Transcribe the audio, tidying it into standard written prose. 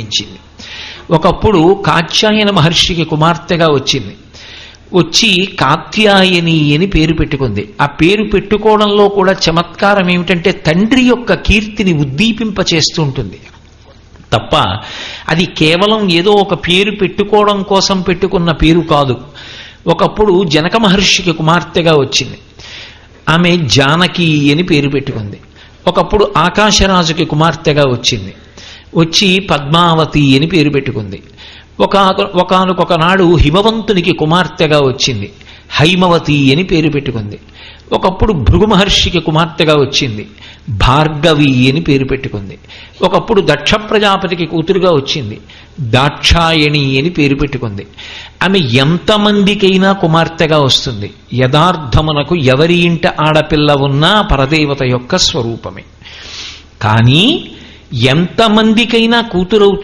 జన్మించింది. ఒకప్పుడు కాత్యాయన మహర్షికి కుమార్తెగా వచ్చింది. వచ్చి కాత్యాయని అని పేరు పెట్టుకుంది. ఆ పేరు పెట్టుకోవడంలో కూడా చమత్కారం ఏమిటంటే తండ్రి యొక్క కీర్తిని ఉద్దీపింపచేస్తూ ఉంటుంది తప్ప అది కేవలం ఏదో ఒక పేరు పెట్టుకోవడం కోసం పెట్టుకున్న పేరు కాదు. ఒకప్పుడు జనక మహర్షికి కుమార్తెగా వచ్చింది. ఆమె జానకి అని పేరు పెట్టుకుంది. ఒకప్పుడు ఆకాశరాజుకి కుమార్తెగా వచ్చింది. వచ్చి పద్మావతి అని పేరు పెట్టుకుంది. ఒకనొకనాడు హిమవంతునికి కుమార్తెగా వచ్చింది. హైమవతి అని పేరు పెట్టుకుంది. ఒకప్పుడు భృగు మహర్షికి కుమార్తెగా వచ్చింది. భార్గవి అని పేరు పెట్టుకుంది. ఒకప్పుడు దక్ష ప్రజాపతికి కూతురుగా వచ్చింది. దాక్షాయణి అని పేరు పెట్టుకుంది. ఆమె ఎంతమందికైనా కుమార్తెగా వస్తుంది. యథార్థమునకు ఎవరి ఇంట ఆడపిల్ల ఉన్నా పరదేవత యొక్క స్వరూపమే. కానీ ఎంతమందికైనా కూతురవుతుంది.